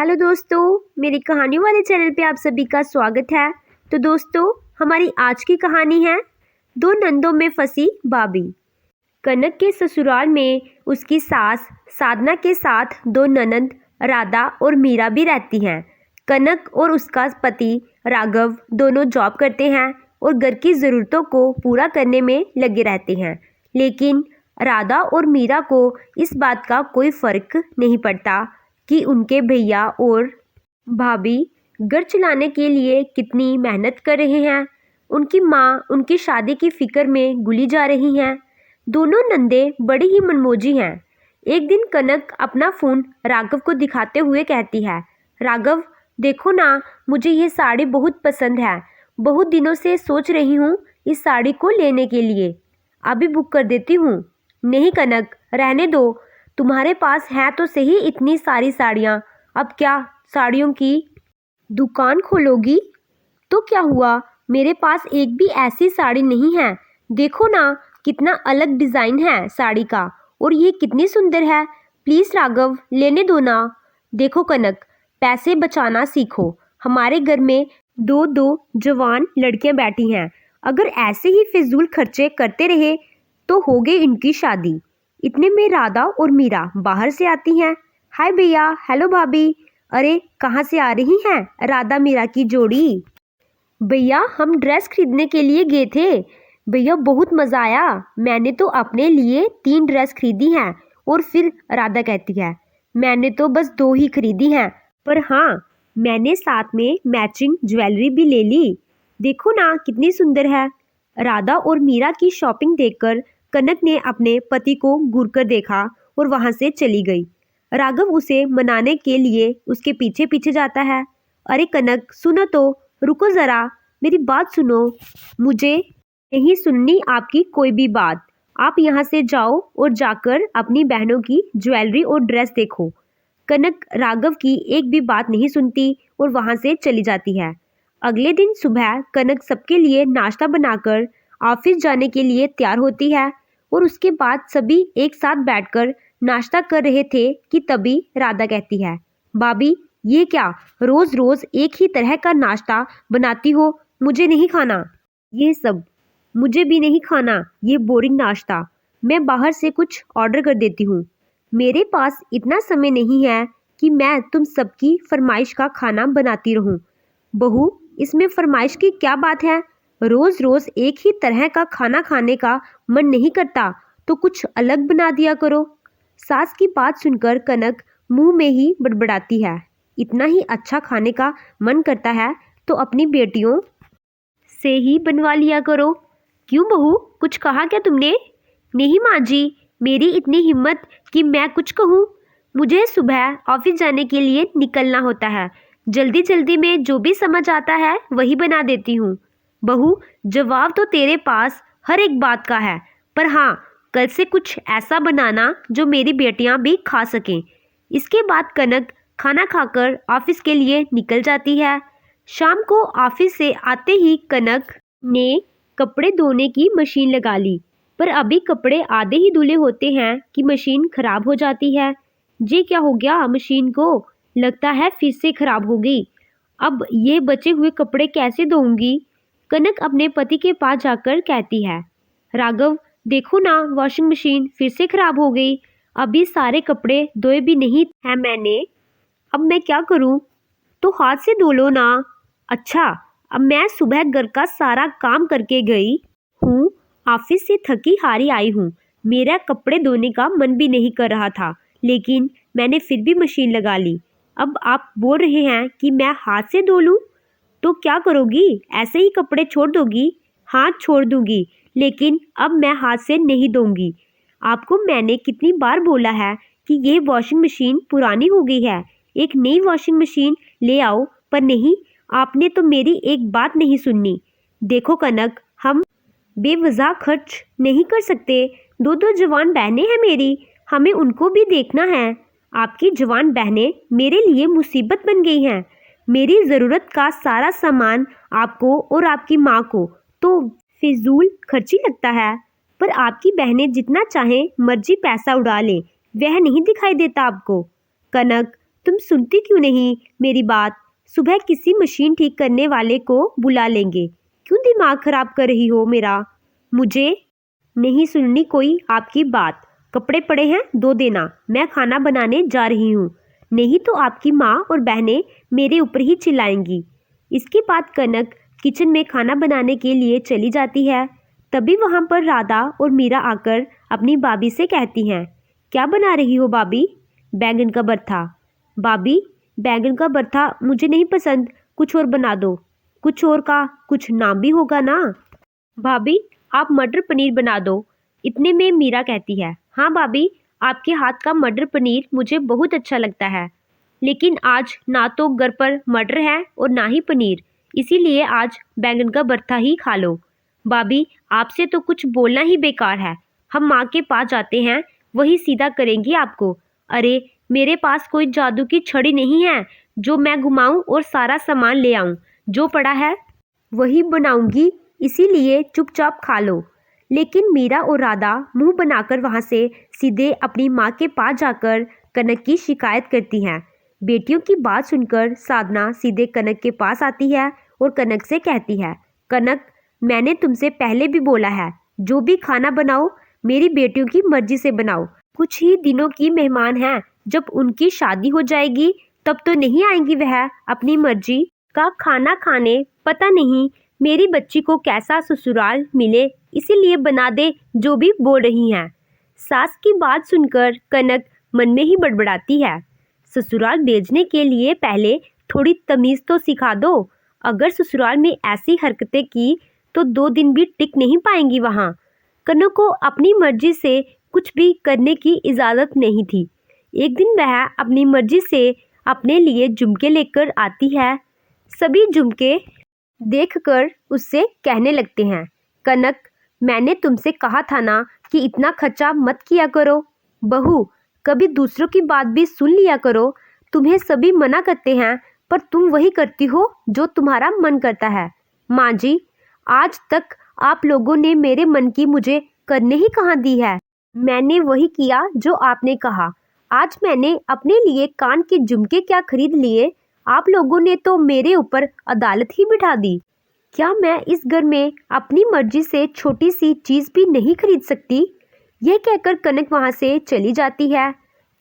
Hello दोस्तों, मेरी कहानियों वाले चैनल पे आप सभी का स्वागत है। तो दोस्तों, हमारी आज की कहानी है दो नंदों में फंसी भाभी। कनक के ससुराल में उसकी सास साधना के साथ दो ननंद राधा और मीरा भी रहती हैं। कनक और उसका पति राघव दोनों जॉब करते हैं और घर की ज़रूरतों को पूरा करने में लगे रहते हैं। लेकिन राधा और मीरा को इस बात का कोई फ़र्क नहीं पड़ता कि उनके भैया और भाभी घर चलाने के लिए कितनी मेहनत कर रहे हैं। उनकी माँ उनकी शादी की फिक्र में गुली जा रही हैं। दोनों नंदे बड़ी ही मनमोजी हैं। एक दिन कनक अपना फ़ोन राघव को दिखाते हुए कहती है, राघव देखो ना, मुझे ये साड़ी बहुत पसंद है। बहुत दिनों से सोच रही हूँ इस साड़ी को लेने के लिए। अभी बुक कर देती हूँ। नहीं कनक, रहने दो। तुम्हारे पास है तो सही इतनी सारी साड़ियाँ। अब क्या साड़ियों की दुकान खोलोगी? तो क्या हुआ, मेरे पास एक भी ऐसी साड़ी नहीं है। देखो ना, कितना अलग डिज़ाइन है साड़ी का, और ये कितनी सुंदर है। प्लीज़ राघव, लेने दो ना। देखो कनक, पैसे बचाना सीखो। हमारे घर में दो दो जवान लड़कियां बैठी हैं। अगर ऐसे ही फिजूल खर्चे करते रहे तो हो गई इनकी शादी। इतने में राधा और मीरा बाहर से आती हैं। हाय भैया, हेलो भाभी। अरे कहाँ से आ रही हैं राधा मीरा की जोड़ी? भैया हम ड्रेस खरीदने के लिए गए थे। भैया बहुत मज़ा आया। मैंने तो अपने लिए 3 ड्रेस खरीदी हैं। और फिर राधा कहती है, मैंने तो बस 2 ही खरीदी हैं, पर हाँ, मैंने साथ में मैचिंग ज्वेलरी भी ले ली। देखो ना कितनी सुंदर है। राधा और मीरा की शॉपिंग देखकर कनक ने अपने पति को घूर कर देखा और वहां से चली गई। राघव उसे मनाने के लिए उसके पीछे पीछे जाता है। अरे कनक सुनो तो, रुको ज़रा, मेरी बात सुनो। मुझे नहीं सुननी आपकी कोई भी बात। आप यहाँ से जाओ और जाकर अपनी बहनों की ज्वेलरी और ड्रेस देखो। कनक राघव की एक भी बात नहीं सुनती और वहाँ से चली जाती है। अगले दिन सुबह कनक सबके लिए नाश्ता बनाकर ऑफिस जाने के लिए तैयार होती है और उसके बाद सभी एक साथ बैठकर नाश्ता कर रहे थे कि तभी राधा कहती है, भाभी ये क्या रोज रोज एक ही तरह का नाश्ता बनाती हो? मुझे नहीं खाना ये सब। मुझे भी नहीं खाना ये बोरिंग नाश्ता। मैं बाहर से कुछ ऑर्डर कर देती हूँ। मेरे पास इतना समय नहीं है कि मैं तुम सबकी फरमाइश का खाना बनाती रहूं। बहू, इसमें फरमाइश की क्या बात है? रोज रोज एक ही तरह का खाना खाने का मन नहीं करता तो कुछ अलग बना दिया करो। सास की बात सुनकर कनक मुंह में ही बड़बड़ाती है। इतना ही अच्छा खाने का मन करता है तो अपनी बेटियों से ही बनवा लिया करो। क्यों बहू, कुछ कहा क्या तुमने? नहीं माँ जी, मेरी इतनी हिम्मत कि मैं कुछ कहूँ। मुझे सुबह ऑफिस जाने के लिए निकलना होता है। जल्दी जल्दी में जो भी समझ आता है वही बना देती हूँ। बहू, जवाब तो तेरे पास हर एक बात का है, पर हाँ, कल से कुछ ऐसा बनाना जो मेरी बेटियां भी खा सकें। इसके बाद कनक खाना खाकर ऑफिस के लिए निकल जाती है। शाम को ऑफिस से आते ही कनक ने कपड़े धोने की मशीन लगा ली, पर अभी कपड़े आधे ही धुले होते हैं कि मशीन खराब हो जाती है। ये क्या हो गया मशीन को? लगता है फिर से खराब हो गई। अब ये बचे हुए कपड़े कैसे धोऊंगी? कनक अपने पति के पास जाकर कहती है, राघव देखो ना, वॉशिंग मशीन फिर से खराब हो गई। अभी सारे कपड़े धोए भी नहीं है मैंने। अब मैं क्या करूं? तो हाथ से धो लो ना। अच्छा, अब मैं सुबह घर का सारा काम करके गई हूँ, ऑफिस से थकी हारी आई हूँ। मेरा कपड़े धोने का मन भी नहीं कर रहा था, लेकिन मैंने फिर भी मशीन लगा ली। अब आप बोल रहे हैं कि मैं हाथ से धो लूँ? तो क्या करोगी? ऐसे ही कपड़े छोड़ दोगी? हाँ छोड़ दूंगी, लेकिन अब मैं हाथ से नहीं धोऊंगी। आपको मैंने कितनी बार बोला है कि ये वॉशिंग मशीन पुरानी हो गई है, एक नई वॉशिंग मशीन ले आओ, पर नहीं, आपने तो मेरी एक बात नहीं सुननी। देखो कनक, हम बेवजह खर्च नहीं कर सकते। दो दो जवान बहनें हैं मेरी, हमें उनको भी देखना है। आपकी जवान बहनें मेरे लिए मुसीबत बन गई हैं। मेरी ज़रूरत का सारा सामान आपको और आपकी माँ को तो फिजूल खर्ची लगता है, पर आपकी बहनें जितना चाहें मर्जी पैसा उड़ा लें, वह नहीं दिखाई देता आपको। कनक, तुम सुनती क्यों नहीं मेरी बात? सुबह किसी मशीन ठीक करने वाले को बुला लेंगे। क्यों दिमाग खराब कर रही हो मेरा? मुझे नहीं सुननी कोई आपकी बात। कपड़े पड़े हैं, धो देना, मैं खाना बनाने जा रही हूँ। नहीं तो आपकी माँ और बहनें मेरे ऊपर ही चिल्लाएंगी। इसके बाद कनक किचन में खाना बनाने के लिए चली जाती है। तभी वहाँ पर राधा और मीरा आकर अपनी भाभी से कहती हैं, क्या बना रही हो भाभी? बैंगन का भरता। भाभी, बैंगन का भरता मुझे नहीं पसंद, कुछ और बना दो। कुछ और का कुछ नाम भी होगा ना। भाभी, आप मटर पनीर बना दो। इतने में मीरा कहती है, हाँ भाभी, आपके हाथ का मटर पनीर मुझे बहुत अच्छा लगता है, लेकिन आज ना तो घर पर मटर है और ना ही पनीर, इसीलिए आज बैंगन का भरता ही खा लो। भाभी, आपसे तो कुछ बोलना ही बेकार है। हम माँ के पास जाते हैं, वही सीधा करेंगी आपको। अरे, मेरे पास कोई जादू की छड़ी नहीं है जो मैं घुमाऊं और सारा सामान ले आऊं। जो पड़ा है वही बनाऊंगी, इसीलिए चुपचाप खा लो। लेकिन मीरा और राधा मुंह बनाकर वहां से सीधे अपनी माँ के पास जाकर कनक की शिकायत करती हैं। बेटियों की बात सुनकर साधना सीधे कनक के पास आती है और कनक से कहती है, कनक, मैंने तुमसे पहले भी बोला है, जो भी खाना बनाओ मेरी बेटियों की मर्जी से बनाओ। कुछ ही दिनों की मेहमान हैं, जब उनकी शादी हो जाएगी तब तो नहीं आएंगी वह अपनी मर्जी का खाना खाने। पता नहीं मेरी बच्ची को कैसा ससुराल मिले, इसीलिए बना दे जो भी बोल रही हैं। सास की बात सुनकर कनक मन में ही बड़बड़ाती है, ससुराल भेजने के लिए पहले थोड़ी तमीज़ तो सिखा दो। अगर ससुराल में ऐसी हरकतें की तो 2 दिन भी टिक नहीं पाएंगी वहाँ। कनक को अपनी मर्जी से कुछ भी करने की इजाज़त नहीं थी। एक दिन वह अपनी मर्जी से अपने लिए झुमके लेकर आती है। सभी झुमके देखकर उससे कहने लगते हैं, कनक, मैंने तुमसे कहा था ना कि इतना खर्चा मत किया करो। बहू, कभी दूसरों की बात भी सुन लिया करो। तुम्हें सभी मना करते हैं, पर तुम वही करती हो जो तुम्हारा मन करता है। माँ जी, आज तक आप लोगों ने मेरे मन की मुझे करने ही कहाँ दी है। मैंने वही किया जो आपने कहा। आज मैंने अपने लिए कान के झुमके क्या खरीद लिए, आप लोगों ने तो मेरे ऊपर अदालत ही बिठा दी। क्या मैं इस घर में अपनी मर्जी से छोटी सी चीज़ भी नहीं खरीद सकती? यह कहकर कनक वहाँ से चली जाती है।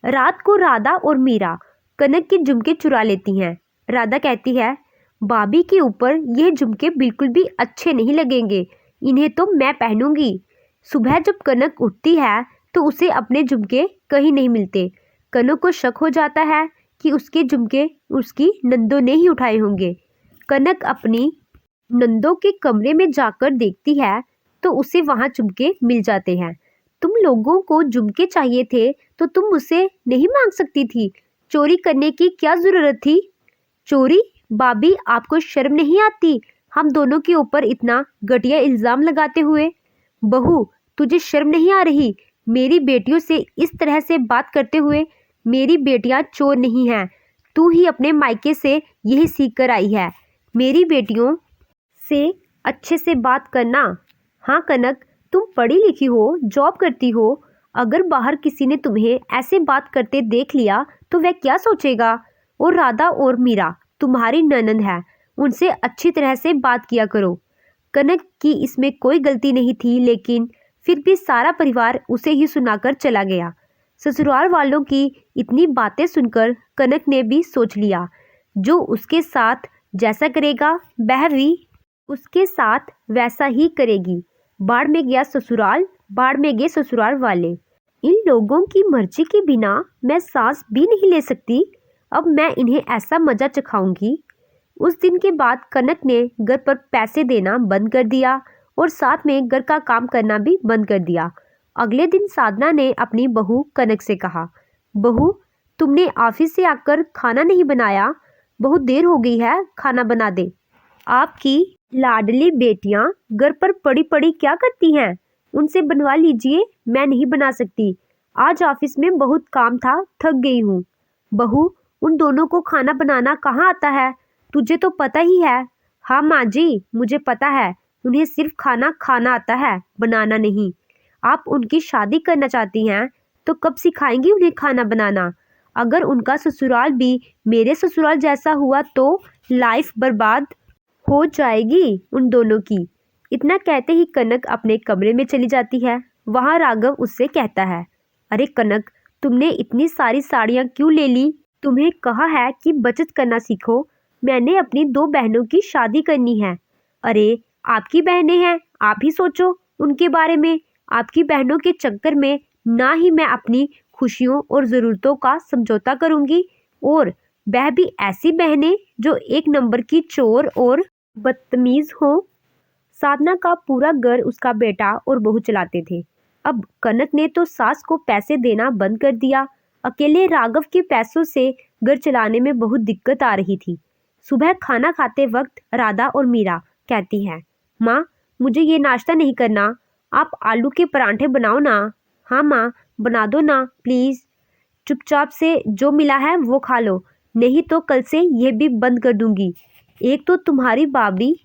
रात को राधा और मीरा कनक के झुमके चुरा लेती हैं। राधा कहती है, भाभी के ऊपर यह झुमके बिल्कुल भी अच्छे नहीं लगेंगे, इन्हें तो मैं पहनूंगी। सुबह जब कनक उठती है तो उसे अपने झुमके कहीं नहीं मिलते। कनक को शक हो जाता है कि उसके झुमके उसकी नंदों ने ही उठाए होंगे। कनक अपनी नंदों के कमरे में जाकर देखती है तो उसे वहाँ झुमके मिल जाते हैं। तुम लोगों को झुमके चाहिए थे तो तुम मुझसे नहीं मांग सकती थी। चोरी करने की क्या जरूरत थी? चोरी? भाभी, आपको शर्म नहीं आती हम दोनों के ऊपर इतना घटिया इल्जाम लगाते हुए? बहू, तुझे शर्म नहीं आ रही मेरी बेटियों से इस तरह से बात करते हुए? मेरी बेटियां चोर नहीं हैं, तू ही अपने मायके से यही सीख कर आई है मेरी बेटियों से अच्छे से बात करना। हाँ कनक, तुम पढ़ी लिखी हो, जॉब करती हो, अगर बाहर किसी ने तुम्हें ऐसे बात करते देख लिया तो वह क्या सोचेगा? और राधा और मीरा तुम्हारी ननद है, उनसे अच्छी तरह से बात किया करो। कनक की इसमें कोई गलती नहीं थी, लेकिन फिर भी सारा परिवार उसे ही सुनाकर चला गया। ससुराल वालों की इतनी बातें सुनकर कनक ने भी सोच लिया, जो उसके साथ जैसा करेगा वह भी उसके साथ वैसा ही करेगी। बाढ़ में गया ससुराल, बाढ़ में गए ससुराल वाले। इन लोगों की मर्जी के बिना मैं सांस भी नहीं ले सकती। अब मैं इन्हें ऐसा मजा चखाऊंगी। उस दिन के बाद कनक ने घर पर पैसे देना बंद कर दिया और साथ में घर का काम करना भी बंद कर दिया। अगले दिन साधना ने अपनी बहू कनक से कहा, बहू, तुमने ऑफिस से आकर खाना नहीं बनाया, बहुत देर हो गई है, खाना बना दे। आपकी लाडली बेटियां घर पर पड़ी पड़ी क्या करती हैं? उनसे बनवा लीजिए, मैं नहीं बना सकती। आज ऑफिस में बहुत काम था, थक गई हूँ। बहू, उन दोनों को खाना बनाना कहाँ आता है? तुझे तो पता ही है। हाँ माँ जी, मुझे पता है, उन्हें सिर्फ खाना खाना आता है, बनाना नहीं। आप उनकी शादी करना चाहती हैं तो कब सिखाएंगी उन्हें खाना बनाना? अगर उनका ससुराल भी मेरे ससुराल जैसा हुआ तो लाइफ बर्बाद हो जाएगी उन दोनों की। इतना कहते ही कनक अपने कमरे में चली जाती है। वहाँ राघव उससे कहता है, अरे कनक, तुमने इतनी सारी साड़ियाँ क्यों ले ली? तुम्हें कहा है कि बचत करना सीखो। मैंने अपनी 2 बहनों की शादी करनी है। अरे आपकी बहनें हैं, आप ही सोचो उनके बारे में। आपकी बहनों के चक्कर में ना ही मैं अपनी खुशियों और ज़रूरतों का समझौता करूँगी, और वह भी ऐसी बहनें जो 1 नंबर की चोर और बदतमीज़ हो। साधना का पूरा घर उसका बेटा और बहू चलाते थे। अब कनक ने तो सास को पैसे देना बंद कर दिया। अकेले राघव के पैसों से घर चलाने में बहुत दिक्कत आ रही थी। सुबह खाना खाते वक्त राधा और मीरा कहती हैं, माँ मुझे ये नाश्ता नहीं करना, आप आलू के परांठे बनाओ ना। हाँ माँ, बना दो ना प्लीज़। चुपचाप से जो मिला है वो खा लो, नहीं तो कल से ये भी बंद कर दूंगी। एक तो तुम्हारी बाबी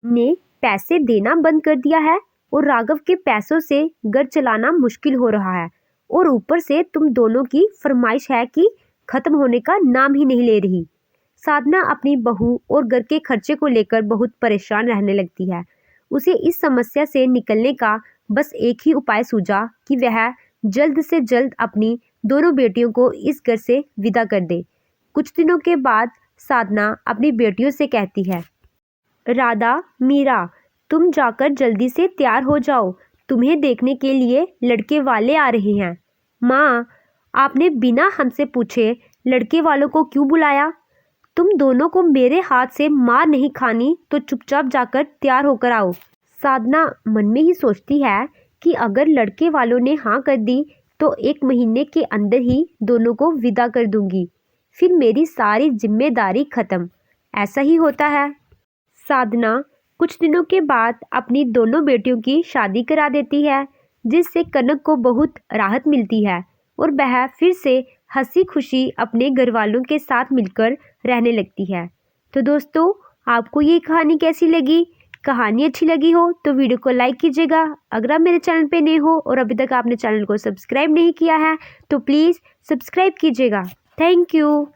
ने पैसे देना बंद कर दिया है और राघव के पैसों से घर चलाना मुश्किल हो रहा है, और ऊपर से तुम दोनों की फरमाइश है कि खत्म होने का नाम ही नहीं ले रही। साधना अपनी बहू और घर के खर्चे को लेकर बहुत परेशान रहने लगती है। उसे इस समस्या से निकलने का बस एक ही उपाय सूझा कि वह जल्द से जल्द अपनी दोनों बेटियों को इस घर से विदा कर दे। कुछ दिनों के बाद साधना अपनी बेटियों से कहती है, राधा, मीरा, तुम जाकर जल्दी से तैयार हो जाओ, तुम्हें देखने के लिए लड़के वाले आ रहे हैं। माँ, आपने बिना हमसे पूछे लड़के वालों को क्यों बुलाया? तुम दोनों को मेरे हाथ से मार नहीं खानी तो चुपचाप जाकर तैयार होकर आओ। साधना मन में ही सोचती है कि अगर लड़के वालों ने हाँ कर दी तो 1 महीने के अंदर ही दोनों को विदा कर दूंगी, फिर मेरी सारी जिम्मेदारी खत्म। ऐसा ही होता है। साधना कुछ दिनों के बाद अपनी दोनों बेटियों की शादी करा देती है, जिससे कनक को बहुत राहत मिलती है और वह फिर से हंसी खुशी अपने घर वालों के साथ मिलकर रहने लगती है। तो दोस्तों, आपको ये कहानी कैसी लगी? कहानी अच्छी लगी हो तो वीडियो को लाइक कीजिएगा। अगर आप मेरे चैनल पे नए हो और अभी तक आपने चैनल को सब्सक्राइब नहीं किया है तो प्लीज़ सब्सक्राइब कीजिएगा। Thank you.